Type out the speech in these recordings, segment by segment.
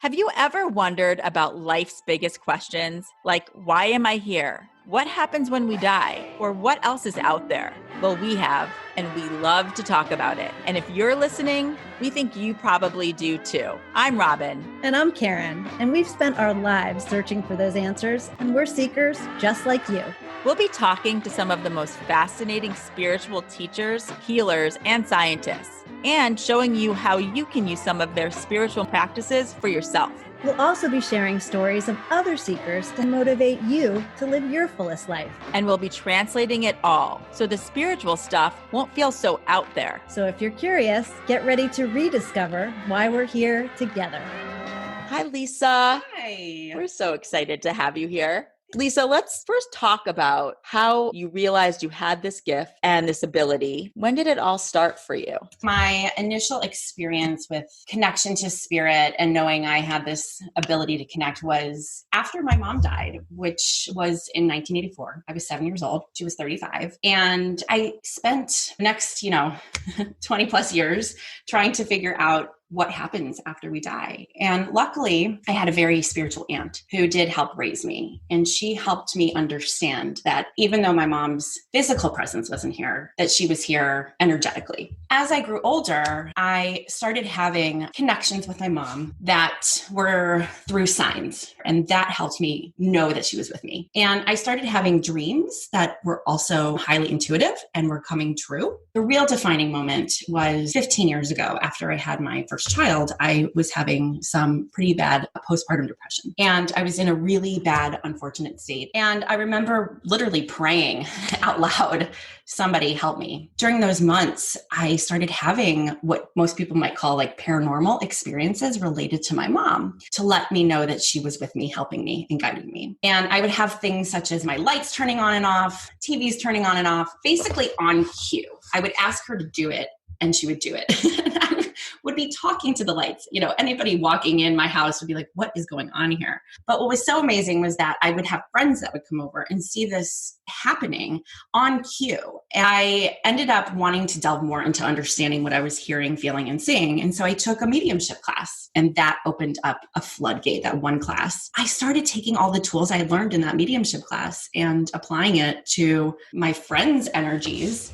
Have you ever wondered about life's biggest questions? Like, why am I here? What happens when we die? Or what else is out there? Well, we have, and we love to talk about it. And if you're listening, we think you probably do too. I'm Robyn. And I'm Karen. And we've spent our lives searching for those answers, and we're seekers just like you. We'll be talking to some of the most fascinating spiritual teachers, healers, and scientists, and showing you how you can use some of their spiritual practices for yourself. We'll also be sharing stories of other seekers to motivate you to live your fullest life. And we'll be translating it all, so the spiritual stuff won't feel so out there. So if you're curious, get ready to rediscover why we're here together. Hi, Lisa. Hi. We're so excited to have you here. Lisa, let's first talk about how you realized you had this gift and this ability. When did it all start for you? My initial experience with connection to spirit and knowing I had this ability to connect was after my mom died, which was in 1984. I was 7 years old. She was 35. And I spent the next, 20 plus years trying to figure out what happens after we die. And luckily, I had a very spiritual aunt who did help raise me. And she helped me understand that even though my mom's physical presence wasn't here, that she was here energetically. As I grew older, I started having connections with my mom that were through signs. And that helped me know that she was with me. And I started having dreams that were also highly intuitive and were coming true. The real defining moment was 15 years ago after I had my first child. I was having some pretty bad postpartum depression. And I was in a really bad, unfortunate state. And I remember literally praying out loud, somebody help me. During those months, I started having what most people might call like paranormal experiences related to my mom to let me know that she was with me, helping me and guiding me. And I would have things such as my lights turning on and off, TVs turning on and off, basically on cue. I would ask her to do it and she would do it. I would be talking to the lights. Anybody walking in my house would be like, what is going on here? But what was so amazing was that I would have friends that would come over and see this happening on cue. And I ended up wanting to delve more into understanding what I was hearing, feeling, and seeing. And so I took a mediumship class, and that opened up a floodgate, that one class. I started taking all the tools I learned in that mediumship class and applying it to my friends' energies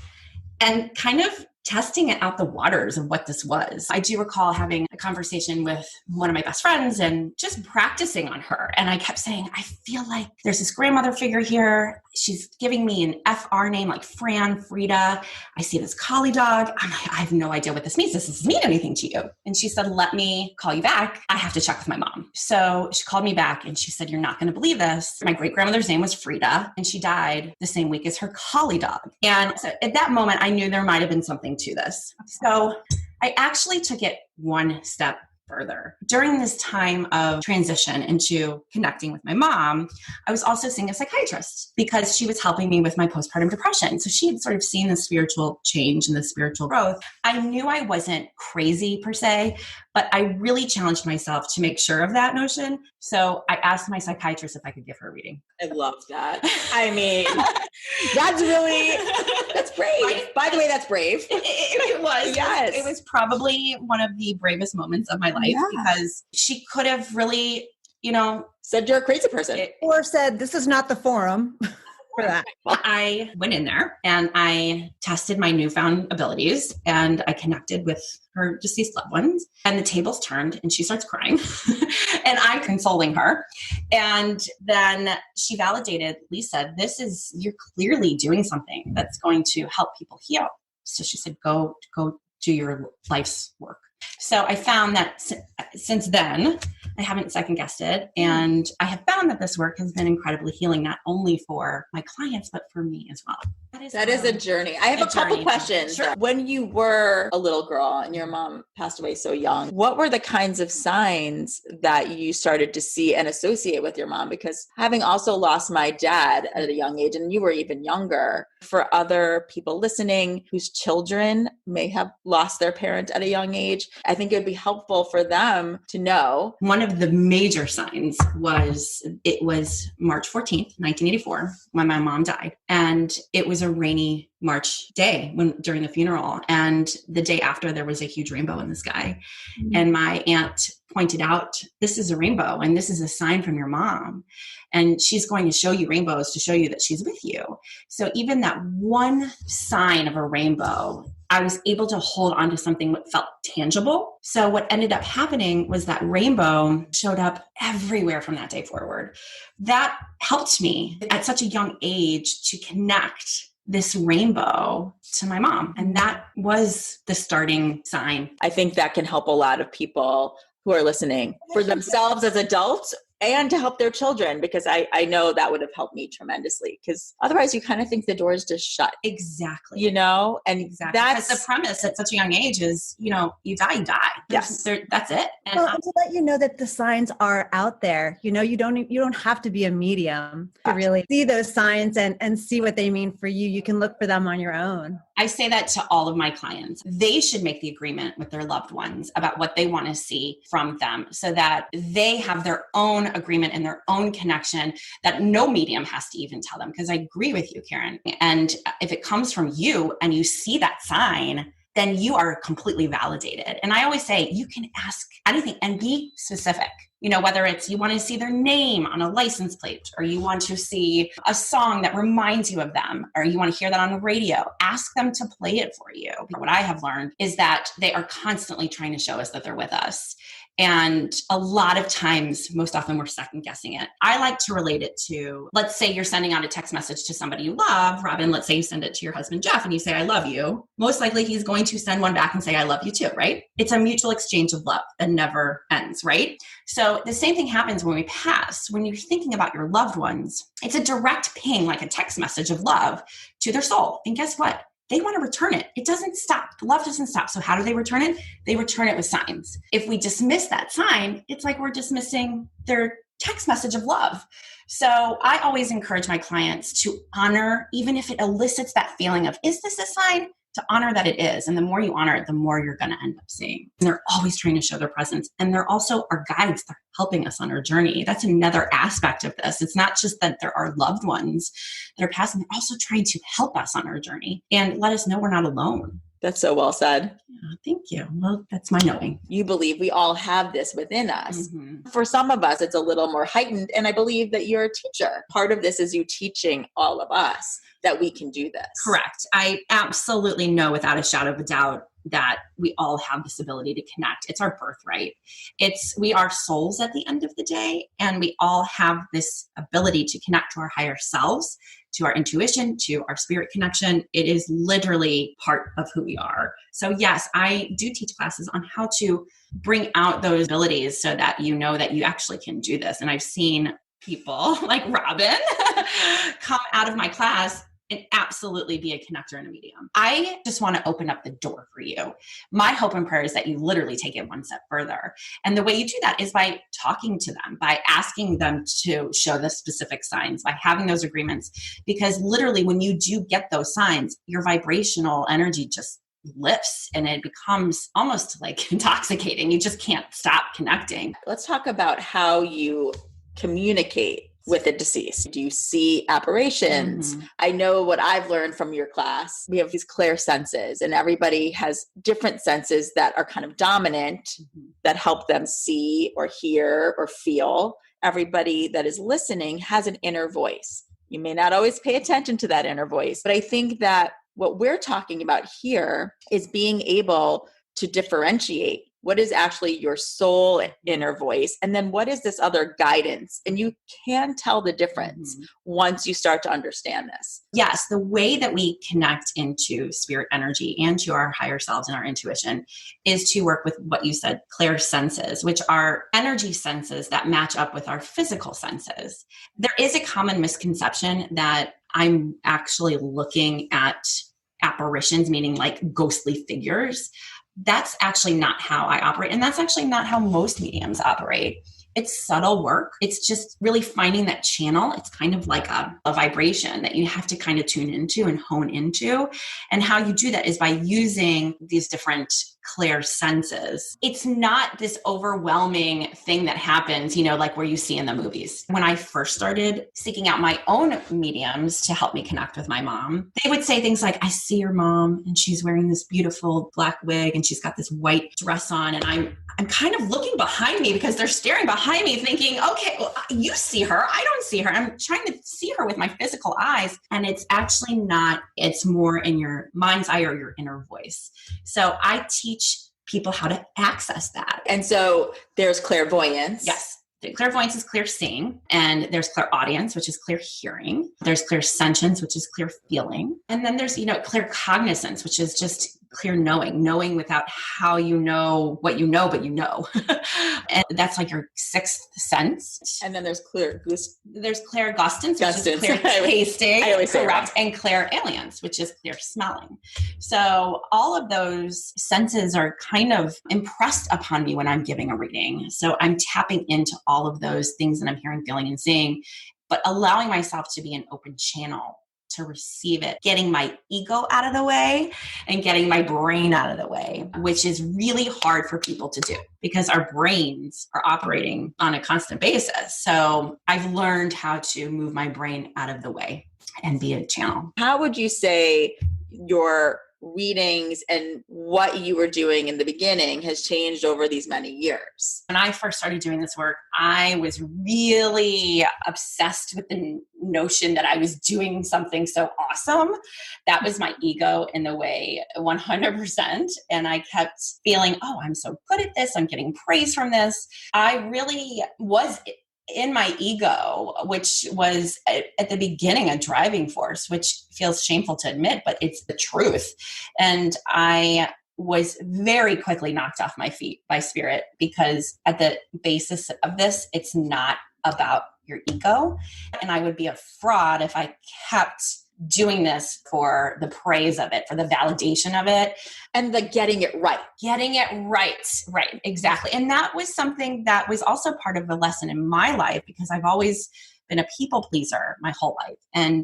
and kind of testing it out the waters of what this was. I do recall having a conversation with one of my best friends and just practicing on her. And I kept saying, I feel like there's this grandmother figure here. She's giving me an FR name like Fran, Frida. I see this collie dog. I'm like, I have no idea what this means. Does this mean anything to you? And she said, let me call you back. I have to check with my mom. So she called me back and she said, you're not going to believe this. My great grandmother's name was Frida and she died the same week as her collie dog. And so at that moment, I knew there might've been something to this. So I actually took it one step further. During this time of transition into connecting with my mom, I was also seeing a psychiatrist because she was helping me with my postpartum depression. So she had sort of seen the spiritual change and the spiritual growth. I knew I wasn't crazy per se, but I really challenged myself to make sure of that notion. So I asked my psychiatrist if I could give her a reading. I love that. I mean, that's brave. By the way, that's brave. It was. Yes. It was probably one of the bravest moments of my life because she could have really, said you're a crazy person. Or said, this is not the forum for that. Well, I went in there and I tested my newfound abilities and I connected with her deceased loved ones and the tables turned and she starts crying and I'm consoling her. And then she validated, Lisa, you're clearly doing something that's going to help people heal. So she said, go do your life's work. So I found that since then, I haven't second guessed it. And I have found that this work has been incredibly healing, not only for my clients, but for me as well. That is a journey. I have a couple questions. Sure. When you were a little girl and your mom passed away so young, what were the kinds of signs that you started to see and associate with your mom? Because having also lost my dad at a young age, and you were even younger, for other people listening whose children may have lost their parent at a young age, I think it would be helpful for them to know. One of the major signs it was March 14th, 1984, when my mom died. And it was a rainy March day during the funeral. And the day after, there was a huge rainbow in the sky. Mm-hmm. And my aunt pointed out, this is a rainbow and this is a sign from your mom. And she's going to show you rainbows to show you that she's with you. So even that one sign of a rainbow, I was able to hold on to something that felt tangible. So what ended up happening was that rainbow showed up everywhere from that day forward. That helped me at such a young age to connect this rainbow to my mom. And that was the starting sign. I think that can help a lot of people who are listening for themselves as adults and to help their children, because I know that would have helped me tremendously, because otherwise you kind of think the door is just shut. Exactly. You know, and exactly. That's the premise at such a young age is, you die. That's it. And to let you know that the signs are out there. You don't have to be a medium to really see those signs and see what they mean for you. You can look for them on your own. I say that to all of my clients. They should make the agreement with their loved ones about what they want to see from them so that they have their own agreement and their own connection that no medium has to even tell them. Because I agree with you, Karen. And if it comes from you and you see that sign, then you are completely validated. And I always say you can ask anything and be specific. Whether it's you want to see their name on a license plate, or you want to see a song that reminds you of them, or you want to hear that on the radio, ask them to play it for you. What I have learned is that they are constantly trying to show us that they're with us. And a lot of times, most often we're second guessing it. I like to relate it to, let's say you're sending out a text message to somebody you love. Robyn, let's say you send it to your husband, Jeff, and you say, I love you. Most likely he's going to send one back and say, I love you too, right? It's a mutual exchange of love that never ends, right? So the same thing happens when we pass. When you're thinking about your loved ones, it's a direct ping, like a text message of love to their soul. And guess what? They want to return it. It doesn't stop. Love doesn't stop. So how do they return it? They return it with signs. If we dismiss that sign, it's like we're dismissing their text message of love. So I always encourage my clients to honor, even if it elicits that feeling of, is this a sign? To honor that it is. And the more you honor it, the more you're going to end up seeing. And they're always trying to show their presence. And they're also our guides. They're helping us on our journey. That's another aspect of this. It's not just that they're our loved ones that are passing. They're also trying to help us on our journey and let us know we're not alone. That's so well said. Yeah, thank you. Well, that's my knowing. You believe we all have this within us. Mm-hmm. For some of us, it's a little more heightened. And I believe that you're a teacher. Part of this is you teaching all of us that we can do this. Correct. I absolutely know without a shadow of a doubt that we all have this ability to connect. It's our birthright. We are souls at the end of the day, and we all have this ability to connect to our higher selves, to our intuition, to our spirit connection. It is literally part of who we are. So yes, I do teach classes on how to bring out those abilities so that you know that you actually can do this. And I've seen people like Robyn come out of my class and absolutely be a connector and a medium. I just want to open up the door for you. My hope and prayer is that you literally take it one step further. And the way you do that is by talking to them, by asking them to show the specific signs, by having those agreements. Because literally when you do get those signs, your vibrational energy just lifts and it becomes almost like intoxicating. You just can't stop connecting. Let's talk about how you communicate with the deceased. Do you see apparitions? Mm-hmm. I know what I've learned from your class. We have these clear senses, and everybody has different senses that are kind of dominant, mm-hmm. that help them see or hear or feel. Everybody that is listening has an inner voice. You may not always pay attention to that inner voice, but I think that what we're talking about here is being able to differentiate what is actually your soul and inner voice, and then what is this other guidance? And you can tell the difference once you start to understand this. Yes, the way that we connect into spirit energy and to our higher selves and our intuition is to work with what you said, clair senses, which are energy senses that match up with our physical senses. There is a common misconception that I'm actually looking at apparitions, meaning like ghostly figures. That's actually not how I operate. And that's actually not how most mediums operate. It's subtle work. It's just really finding that channel. It's kind of like a vibration that you have to kind of tune into and hone into. And how you do that is by using these different clear senses. It's not this overwhelming thing that happens, like where you see in the movies. When I first started seeking out my own mediums to help me connect with my mom, they would say things like, I see your mom and she's wearing this beautiful black wig and she's got this white dress on. And I'm kind of looking behind me because they're staring behind me thinking, okay, well, you see her. I don't see her. I'm trying to see her with my physical eyes. And it's actually not, it's more in your mind's eye or your inner voice. So I teach people how to access that. And so there's clairvoyance. Yes. Clairvoyance is clear seeing, and there's clairaudience, which is clear hearing. There's clairsentience, which is clear feeling. And then there's, clear cognizance, which is just clear knowing without how you know what you know, but you know. And that's like your sixth sense. And then there's there's clairgustance, which is clear tasting, correct, and clairalience, which is clear smelling. So all of those senses are kind of impressed upon me when I'm giving a reading. So I'm tapping into all of those things that I'm hearing, feeling, and seeing, but allowing myself to be an open channel to receive it, getting my ego out of the way and getting my brain out of the way, which is really hard for people to do because our brains are operating on a constant basis. So I've learned how to move my brain out of the way and be a channel. How would you say your readings and what you were doing in the beginning has changed over these many years? When I first started doing this work, I was really obsessed with the notion that I was doing something so awesome. That was my ego in the way, 100%. And I kept feeling, oh, I'm so good at this. I'm getting praise from this. I really was in my ego, which was at the beginning a driving force, which feels shameful to admit, but it's the truth. And I was very quickly knocked off my feet by spirit because at the basis of this, it's not about your ego. And I would be a fraud if I kept doing this for the praise of it, for the validation of it. And the getting it right. Right, exactly. And that was something that was also part of the lesson in my life because I've always been a people pleaser my whole life. And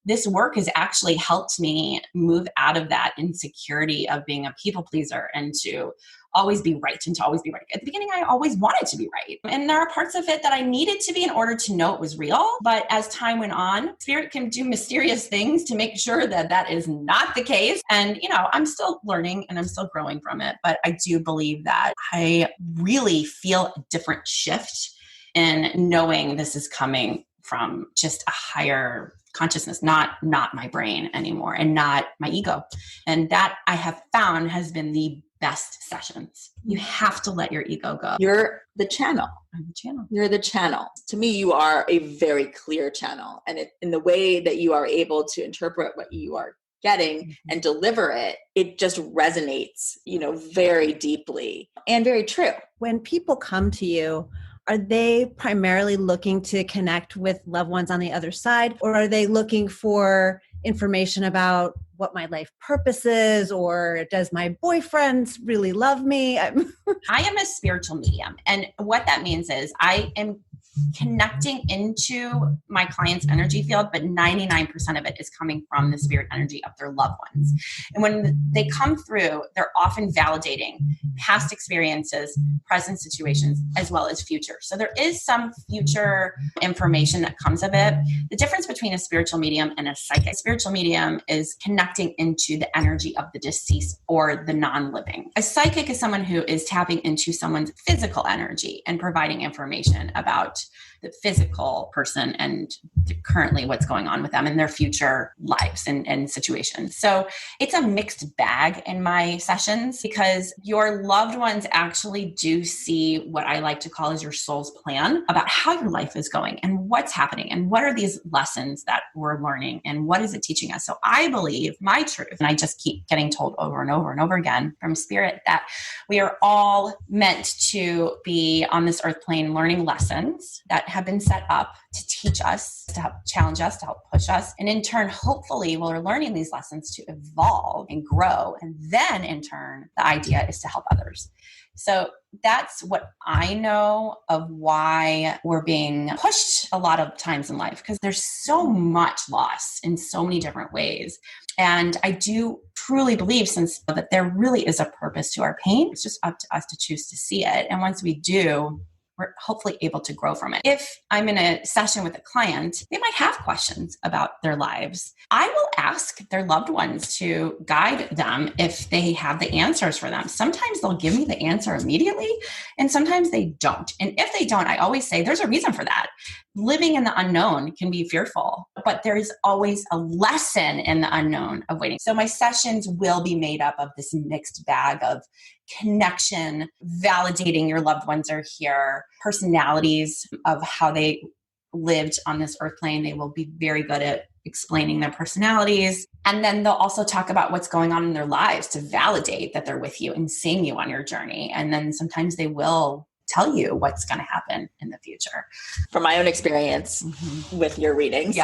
this work has actually helped me move out of that insecurity of being a people pleaser and to always be right and to always be right. At the beginning, I always wanted to be right. And there are parts of it that I needed to be in order to know it was real. But as time went on, spirit can do mysterious things to make sure that that is not the case. And, I'm still learning and I'm still growing from it. But I do believe that I really feel a different shift in knowing this is coming from just a higher consciousness, not my brain anymore and not my ego. And that I have found has been the best sessions. You have to let your ego go. You're the channel. I'm the channel. You're the channel. To me, you are a very clear channel. And in the way that you are able to interpret what you are getting and deliver it, it just resonates, very deeply and very true. When people come to you, are they primarily looking to connect with loved ones on the other side, or are they looking for information about what my life purpose is, or does my boyfriend really love me? I am a spiritual medium. And what that means is I am connecting into my client's energy field, but 99% of it is coming from the spirit energy of their loved ones. And when they come through, they're often validating past experiences, present situations, as well as future. So there is some future information that comes of it. The difference between a spiritual medium and a psychic. A spiritual medium is connecting into the energy of the deceased or the non-living. A psychic is someone who is tapping into someone's physical energy and providing information about the physical person and currently what's going on with them in their future lives and situations. So it's a mixed bag in my sessions because your loved ones actually do see what I like to call as your soul's plan about how your life is going and what's happening and what are these lessons that we're learning and what is it teaching us. So I believe my truth, and I just keep getting told over and over and over again from spirit that we are all meant to be on this earth plane learning lessons that have been set up to teach us, to help challenge us, to help push us. And in turn, hopefully, we're learning these lessons to evolve and grow. And then in turn, the idea is to help others. So that's what I know of why we're being pushed a lot of times in life, because there's so much loss in so many different ways. And I do truly believe that there really is a purpose to our pain. It's just up to us to choose to see it. And once we do, we're hopefully able to grow from it. If I'm in a session with a client, they might have questions about their lives. I will ask their loved ones to guide them if they have the answers for them. Sometimes they'll give me the answer immediately, and sometimes they don't. And if they don't, I always say there's a reason for that. Living in the unknown can be fearful, but there is always a lesson in the unknown of waiting. So my sessions will be made up of this mixed bag of connection, validating your loved ones are here, personalities of how they lived on this earth plane. They will be very good at explaining their personalities. And then they'll also talk about what's going on in their lives to validate that they're with you and seeing you on your journey. And then sometimes they will tell you what's going to happen in the future. From my own experience with your readings,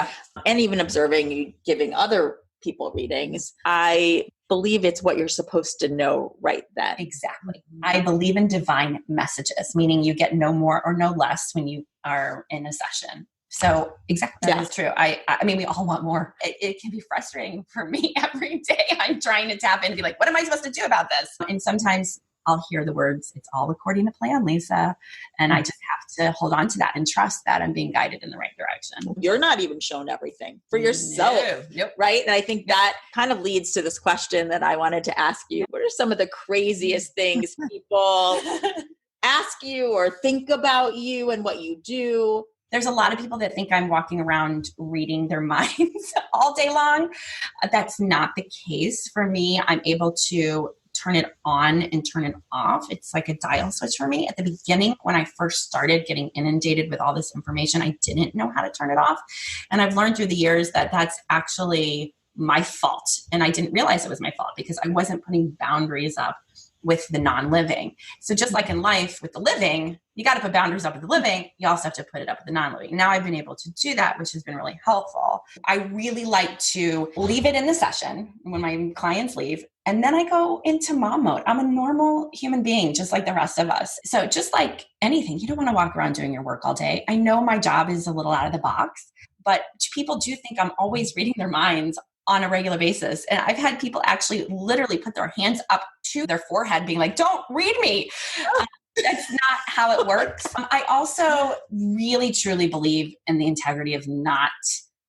and even observing you giving other people readings, I believe it's what you're supposed to know right then. Exactly. I believe in divine messages, meaning you get no more or no less when you are in a session. So exactly, that is true. I mean, we all want more. It can be frustrating for me every day. I'm trying to tap in and be like, what am I supposed to do about this? And sometimes I'll hear the words, it's all according to plan, Lisa. And I just have to hold on to that and trust that I'm being guided in the right direction. You're not even shown everything for yourself, right? And I think that kind of leads to this question that I wanted to ask you. What are some of the craziest things people ask you or think about you and what you do? There's a lot of people that think I'm walking around reading their minds all day long. That's not the case for me. I'm able to turn it on and turn it off. It's like a dial switch for me. At the beginning, when I first started getting inundated with all this information, I didn't know how to turn it off. And I've learned through the years that that's actually my fault. And I didn't realize it was my fault because I wasn't putting boundaries up with the non-living. So just like in life with the living, you got to put boundaries up with the living. You also have to put it up with the non-living. Now I've been able to do that, which has been really helpful. I really like to leave it in the session when my clients leave. And then I go into mom mode. I'm a normal human being, just like the rest of us. So just like anything, you don't want to walk around doing your work all day. I know my job is a little out of the box, but people do think I'm always reading their minds on a regular basis. And I've had people actually literally put their hands up to their forehead being like, don't read me. That's not how it works. I also really, truly believe in the integrity of not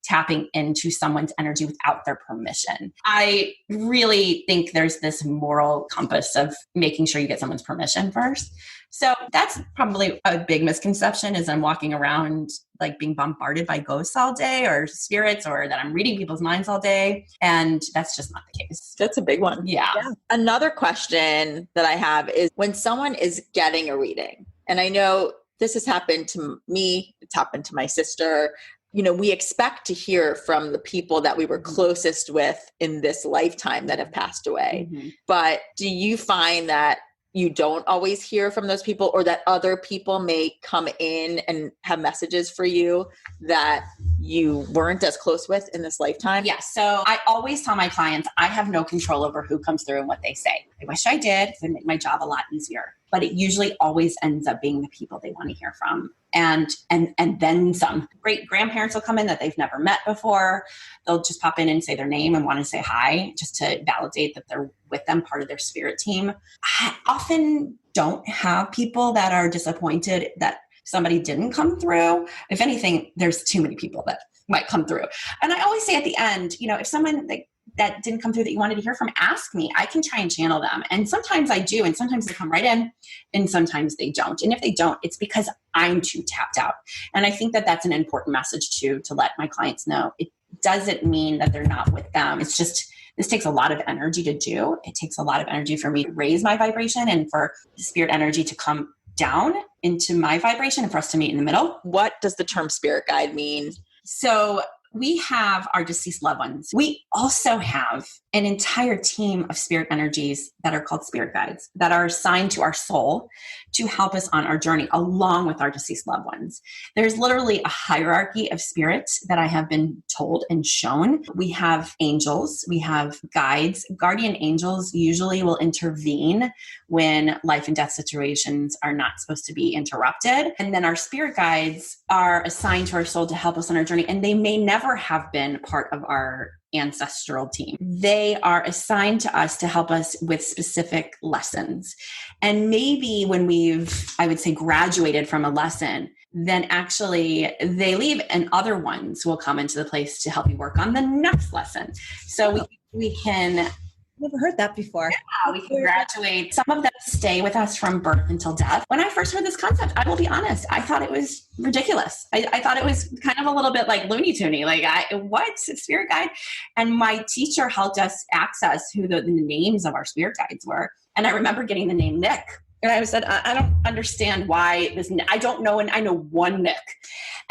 tapping into someone's energy without their permission. I really think there's this moral compass of making sure you get someone's permission first. So that's probably a big misconception is I'm walking around like being bombarded by ghosts all day or spirits or that I'm reading people's minds all day. And that's just not the case. That's a big one. Yeah. Another question that I have is when someone is getting a reading, and I know this has happened to me, it's happened to my sister. You know, we expect to hear from the people that we were closest with in this lifetime that have passed away. But do you find that you don't always hear from those people or that other people may come in and have messages for you that you weren't as close with in this lifetime? Yeah. So I always tell my clients, I have no control over who comes through and what they say. I wish I did. It would make my job a lot easier. But it usually always ends up being the people they want to hear from. And then some. Great grandparents will come in that they've never met before. They'll just pop in and say their name and want to say hi just to validate that they're with them, part of their spirit team. I often don't have people that are disappointed that somebody didn't come through. If anything, there's too many people that might come through. And I always say at the end, you know, if someone that didn't come through that you wanted to hear from, ask me. I can try and channel them. And sometimes I do. And sometimes they come right in and sometimes they don't. And if they don't, it's because I'm too tapped out. And I think that that's an important message too, to let my clients know. It doesn't mean that they're not with them. It's just, this takes a lot of energy to do. It takes a lot of energy for me to raise my vibration and for spirit energy to come down into my vibration and for us to meet in the middle. What does the term spirit guide mean? So we have our deceased loved ones. We also have an entire team of spirit energies that are called spirit guides that are assigned to our soul to help us on our journey along with our deceased loved ones. There's literally a hierarchy of spirits that I have been told and shown. We have angels, we have guides. Guardian angels usually will intervene when life and death situations are not supposed to be interrupted. And then our spirit guides are assigned to our soul to help us on our journey. And they may never have been part of our ancestral team. They are assigned to us to help us with specific lessons. And maybe when we've, I would say, graduated from a lesson, then actually they leave and other ones will come into the place to help you work on the next lesson. So we can... Never heard that before. Yeah, we can graduate. Some of them stay with us from birth until death. When I first heard this concept, I will be honest, I thought it was ridiculous. I thought it was kind of a little bit like Looney Toony. Like, what's a spirit guide? And my teacher helped us access who the names of our spirit guides were. And I remember getting the name Nick. And I said, I don't understand why this, I don't know. And I know one Nick.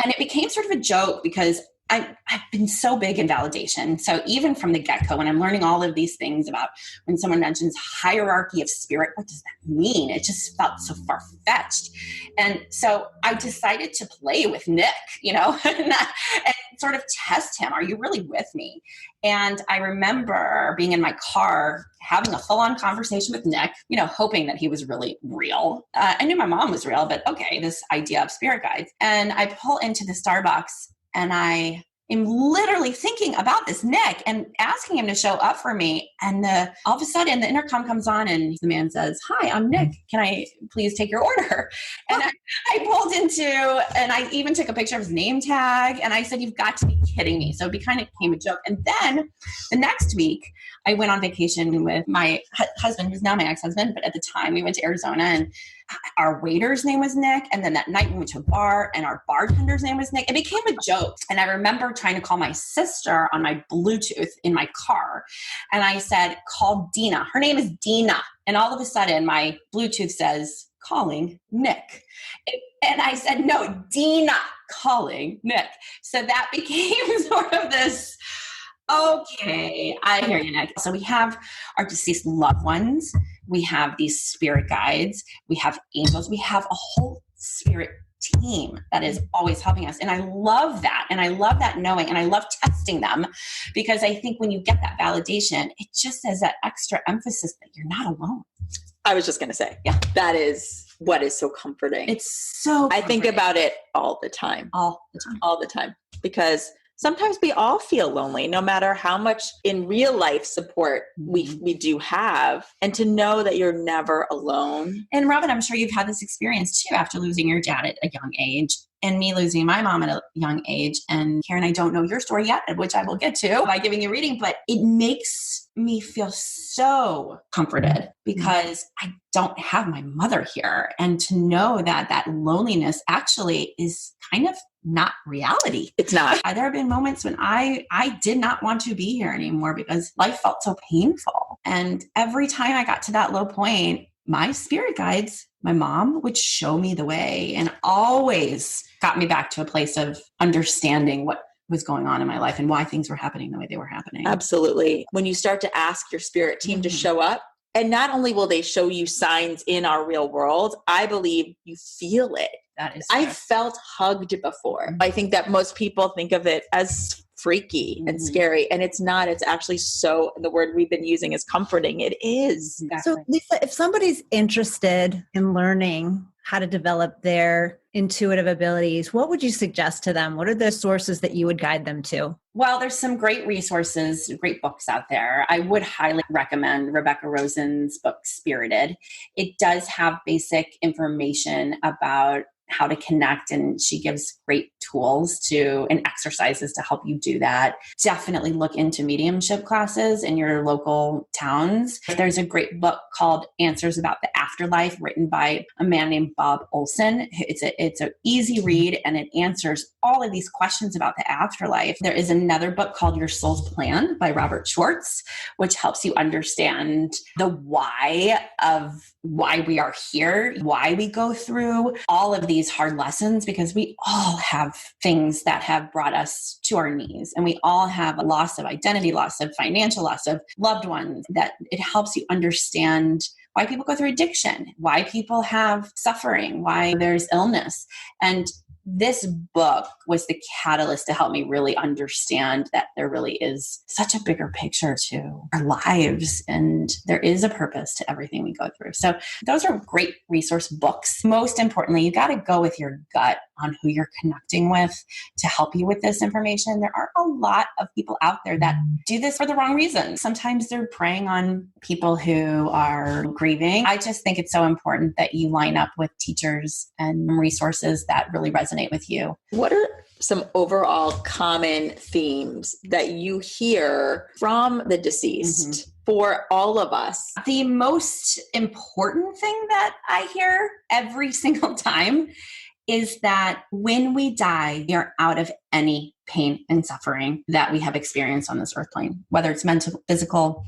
And it became sort of a joke because I've been so big in validation. So even from the get-go, when I'm learning all of these things about when someone mentions hierarchy of spirit, what does that mean? It just felt so far-fetched. And so I decided to play with Nick, and sort of test him. Are you really with me? And I remember being in my car, having a full-on conversation with Nick, hoping that he was really real. I knew my mom was real, but okay, this idea of spirit guides. And I pull into the Starbucks and I am literally thinking about this Nick and asking him to show up for me. And all of a sudden the intercom comes on and the man says, "Hi, I'm Nick. Can I please take your order?" And I pulled into, and I even took a picture of his name tag. And I said, "You've got to be kidding me." So it kind of became a joke. And then the next week I went on vacation with my husband, who's now my ex-husband. But at the time we went to Arizona, and our waiter's name was Nick. And then that night we went to a bar and our bartender's name was Nick. It became a joke. And I remember trying to call my sister on my Bluetooth in my car. And I said, "Call Dina. Her name is Dina." And all of a sudden my Bluetooth says, "Calling Nick." And I said, "No, Dina, calling Nick." So that became sort of this, okay, I hear you, Nick. So we have our deceased loved ones. We have these spirit guides. We have angels. We have a whole spirit team that is always helping us. And I love that. And I love that knowing, and I love testing them, because I think when you get that validation, it just has that extra emphasis that you're not alone. I was just going to say, yeah, that is what is so comforting. It's so comforting. I think about it all the time, because sometimes we all feel lonely, no matter how much in real life support we do have, and to know that you're never alone. And Robyn, I'm sure you've had this experience too, after losing your dad at a young age, and me losing my mom at a young age. And Karen, I don't know your story yet, which I will get to by giving you a reading, but it makes me feel so comforted because I don't have my mother here. And to know that that loneliness actually is kind of not reality. It's not. There have been moments when I did not want to be here anymore because life felt so painful. And every time I got to that low point, my spirit guides, my mom, would show me the way and always got me back to a place of understanding what was going on in my life and why things were happening the way they were happening. Absolutely. When you start to ask your spirit team to show up, and not only will they show you signs in our real world, I believe you feel it. That is I felt hugged before. I think that most people think of it as freaky and scary, and it's not. It's actually the word we've been using is comforting. It is. Exactly. So Lisa, if somebody's interested in learning how to develop their intuitive abilities, what would you suggest to them? What are the sources that you would guide them to? Well, there's some great resources, great books out there. I would highly recommend Rebecca Rosen's book, Spirited. It does have basic information about how to connect, and she gives great tools and exercises to help you do that. Definitely look into mediumship classes in your local towns. There's a great book called Answers About the Afterlife, written by a man named Bob Olson. It's an easy read, and it answers all of these questions about the afterlife. There is another book called Your Soul's Plan by Robert Schwartz, which helps you understand the why of why we are here, why we go through all of these hard lessons, because we all have things that have brought us to our knees. And we all have a loss of identity, loss of financial loss of loved ones, that it helps you understand why people go through addiction, why people have suffering, why there's illness. And this book was the catalyst to help me really understand that there really is such a bigger picture to our lives, and there is a purpose to everything we go through. So those are great resource books. Most importantly, you got to go with your gut on who you're connecting with to help you with this information. There are a lot of people out there that do this for the wrong reasons. Sometimes they're preying on people who are grieving. I just think it's so important that you line up with teachers and resources that really resonate with you. What are some overall common themes that you hear from the deceased for all of us? The most important thing that I hear every single time is that when we die, we are out of any pain and suffering that we have experienced on this earth plane, whether it's mental, physical,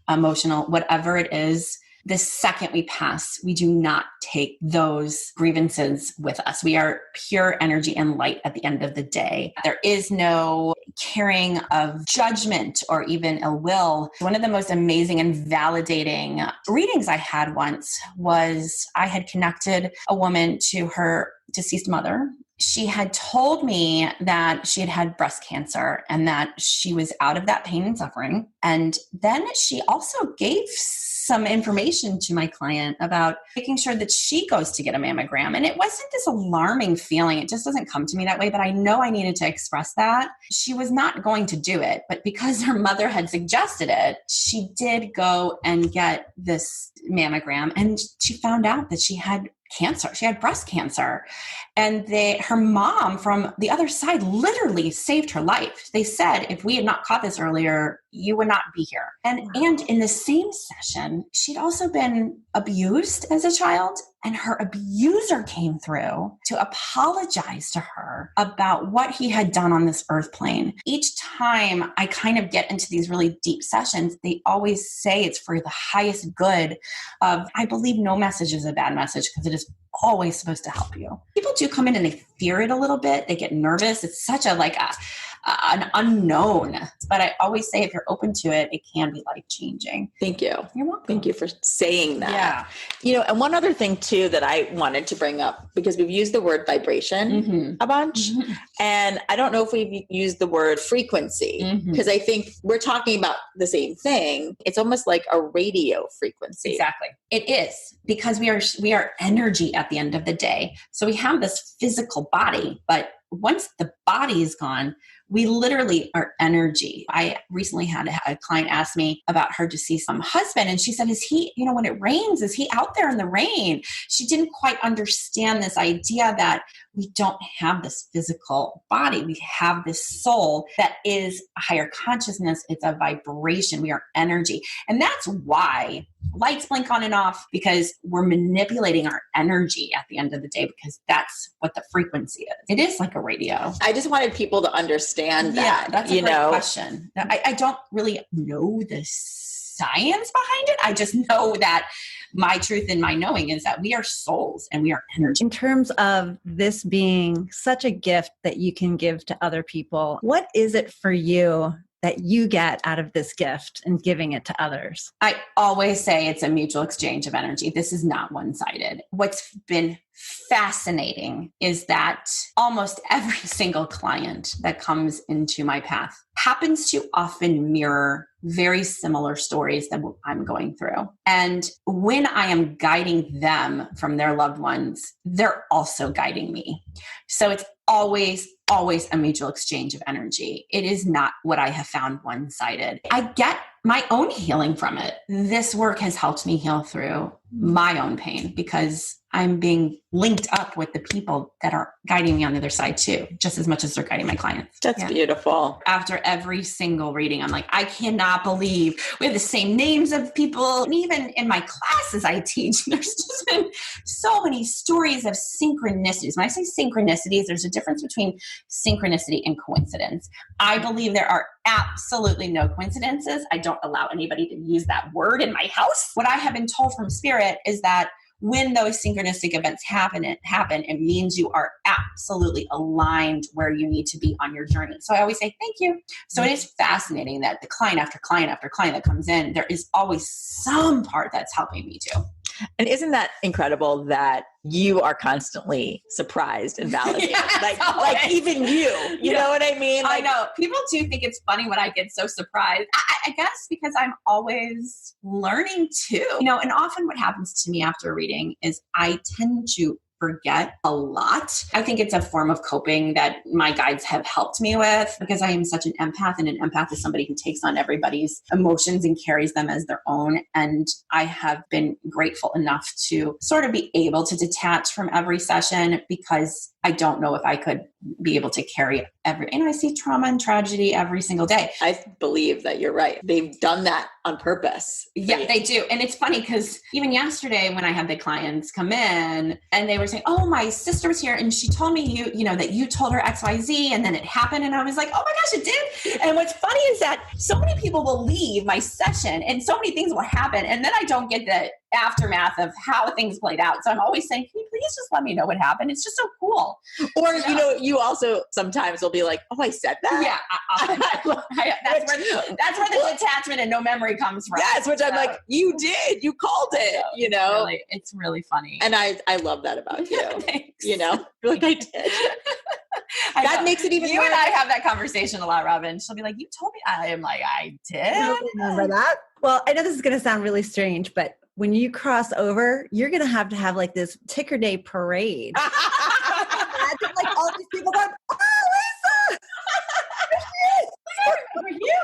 emotional, whatever it is. The second we pass, we do not take those grievances with us. We are pure energy and light at the end of the day. There is no carrying of judgment or even ill will. One of the most amazing and validating readings I had once was I had connected a woman to her deceased mother. She had told me that she had had breast cancer and that she was out of that pain and suffering. And then she also gave some information to my client about making sure that she goes to get a mammogram. And it wasn't this alarming feeling. It just doesn't come to me that way, but I know I needed to express that. She was not going to do it, but because her mother had suggested it, she did go and get this mammogram, and she found out that she had cancer. She had breast cancer. And her mom from the other side literally saved her life. They said, if we had not caught this earlier, you would not be here. And in the same session, she'd also been abused as a child, and her abuser came through to apologize to her about what he had done on this earth plane. Each time I kind of get into these really deep sessions, they always say it's for the highest good of, I believe no message is a bad message because it is always supposed to help you. People do come in and they fear it a little bit. They get nervous. It's such an unknown. But I always say, if you're open to it, it can be life-changing. Thank you. You're welcome. Thank you for saying that. Yeah. You know, and one other thing too that I wanted to bring up, because we've used the word vibration a bunch, and I don't know if we've used the word frequency, because I think we're talking about the same thing. It's almost like a radio frequency. Exactly. It is, because we are energy at the end of the day. So we have this physical body, but once the body is gone, we literally are energy. I recently had a client ask me about her deceased husband, and she said, is he, when it rains, is he out there in the rain? She didn't quite understand this idea that we don't have this physical body. We have this soul that is a higher consciousness. It's a vibration. We are energy. And that's why lights blink on and off, because we're manipulating our energy at the end of the day, because that's what the frequency is. It is like a radio. I just wanted people to understand that. Yeah, that's a great question. I don't really know the science behind it. I just know that my truth and my knowing is that we are souls and we are energy. In terms of this being such a gift that you can give to other people, what is it for you that you get out of this gift and giving it to others? I always say it's a mutual exchange of energy. This is not one-sided. What's been fascinating is that almost every single client that comes into my path happens to often mirror very similar stories that I'm going through. And when I am guiding them from their loved ones, they're also guiding me. So it's always a mutual exchange of energy. It is not what I have found one-sided. I get my own healing from it. This work has helped me heal through my own pain, because I'm being linked up with the people that are guiding me on the other side too, just as much as they're guiding my clients. That's beautiful. After every single reading, I'm like, I cannot believe we have the same names of people. And even in my classes I teach, there's just been so many stories of synchronicities. When I say synchronicities, there's a difference between synchronicity and coincidence. I believe there are absolutely no coincidences. I don't allow anybody to use that word in my house. What I have been told from spirit is that when those synchronistic events happen, it means you are absolutely aligned where you need to be on your journey. So I always say, thank you. So it is fascinating that the client after client after client that comes in, there is always some part that's helping me too. And isn't that incredible that you are constantly surprised and validated? Yes, like even you know what I mean? I know. People do think it's funny when I get so surprised. I guess because I'm always learning too. And often what happens to me after a reading is I tend to forget a lot. I think it's a form of coping that my guides have helped me with because I am such an empath, and an empath is somebody who takes on everybody's emotions and carries them as their own. And I have been grateful enough to sort of be able to detach from every session because I don't know if I could be able to carry and I see trauma and tragedy every single day. I believe that you're right. They've done that on purpose. Yeah, they do. And it's funny because even yesterday when I had the clients come in and they were saying, oh, my sister was here and she told me that you told her XYZ and then it happened. And I was like, oh my gosh, it did. And what's funny is that so many people will leave my session and so many things will happen. And then I don't get the aftermath of how things played out. So I'm always saying, can you please just let me know what happened? It's just so cool. Or, you also sometimes will be like, oh, I said that? Yeah. That's where the detachment and no memory comes from. Yes, which I'm like, you did. You called it, It's really funny. And I love that about you. Thanks. You're like, I did. That makes it even You more. and I have that conversation a lot, Robyn. She'll be like, you told me. I am like, I did. Remember that? Well, I know this is going to sound really strange, but when you cross over, you're going to have like this ticker day parade. Imagine like all these people going, oh, Lisa!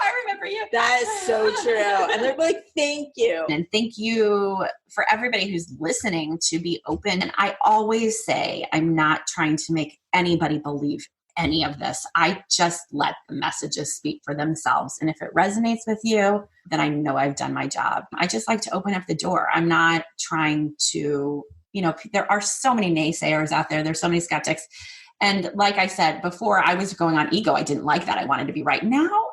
I remember you. That is so true. And they're like, thank you. And thank you for everybody who's listening to be open. And I always say, I'm not trying to make anybody believe any of this. I just let the messages speak for themselves. And if it resonates with you, then I know I've done my job. I just like to open up the door. I'm not trying to, there are so many naysayers out there. There's so many skeptics. And like I said before, I was going on ego. I didn't like that. I wanted to be right. Now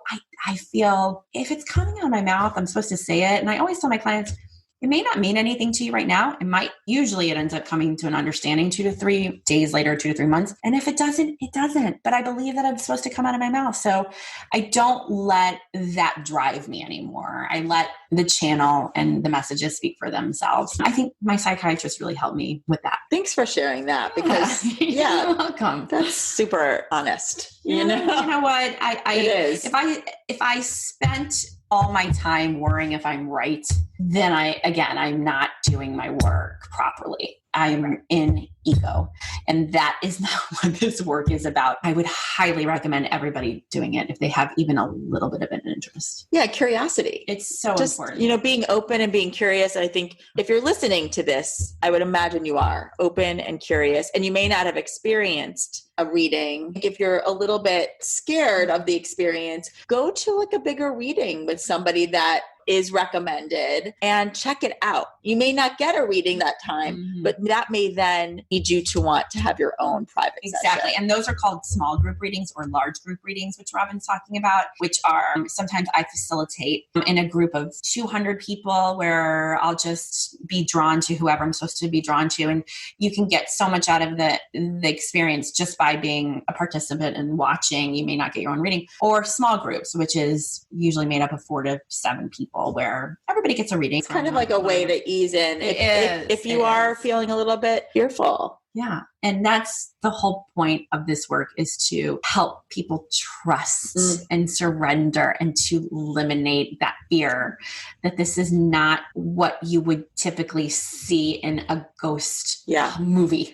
I feel if it's coming out of my mouth, I'm supposed to say it. And I always tell my clients, it may not mean anything to you right now. Usually it ends up coming to an understanding 2 to 3 days later, 2 to 3 months. And if it doesn't, it doesn't. But I believe that it's supposed to come out of my mouth. So I don't let that drive me anymore. I let the channel and the messages speak for themselves. I think my psychiatrist really helped me with that. Thanks for sharing that because You're welcome. That's super honest. You know what? It is. If I spent all my time worrying if I'm right, then I'm not doing my work properly. I'm in ego. And that is not what this work is about. I would highly recommend everybody doing it if they have even a little bit of an interest. Yeah, curiosity. It's so just important. Being open and being curious. And I think if you're listening to this, I would imagine you are open and curious, and you may not have experienced a reading. If you're a little bit scared of the experience, go to like a bigger reading with somebody that is recommended and check it out. You may not get a reading that time, but that may then lead you to want to have your own private Exactly. session. And those are called small group readings or large group readings, which Robyn's talking about, which are sometimes I facilitate in a group of 200 people where I'll just be drawn to whoever I'm supposed to be drawn to. And you can get so much out of the experience just by being a participant and watching. You may not get your own reading. Or small groups, which is usually made up of 4 to 7 people where everybody gets a reading. It's kind of like a way to ease in if you are feeling a little bit fearful. Yeah. And that's the whole point of this work, is to help people trust and surrender and to eliminate that fear that this is not what you would typically see in a ghost movie.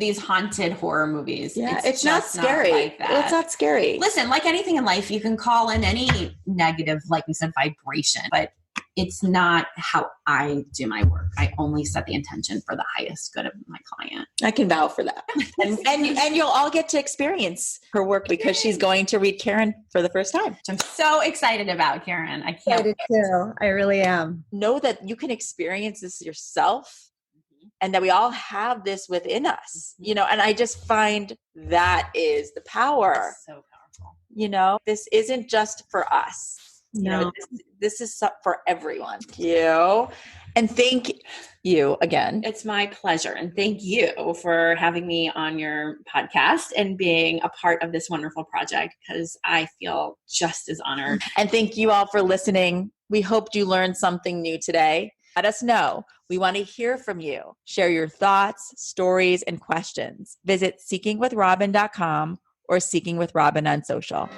These haunted horror movies. Yeah, it's not scary. Like that. It's not scary. Listen, like anything in life, you can call in any negative, like we said, vibration, but it's not how I do my work. I only set the intention for the highest good of my client. I can vouch for that. And you'll all get to experience her work because she's going to read Karen for the first time. I'm so excited about, Karen. I can't wait. Too. I really am. Know that you can experience this yourself and that we all have this within us, and I just find that is the power. So powerful. This isn't just for us. No. This is for everyone. Thank you. And thank you again. It's my pleasure. And thank you for having me on your podcast and being a part of this wonderful project, because I feel just as honored. And thank you all for listening. We hoped you learned something new today. Let us know. We want to hear from you. Share your thoughts, stories, and questions. Visit seekingwithrobyn.com or Seeking with Robyn on social.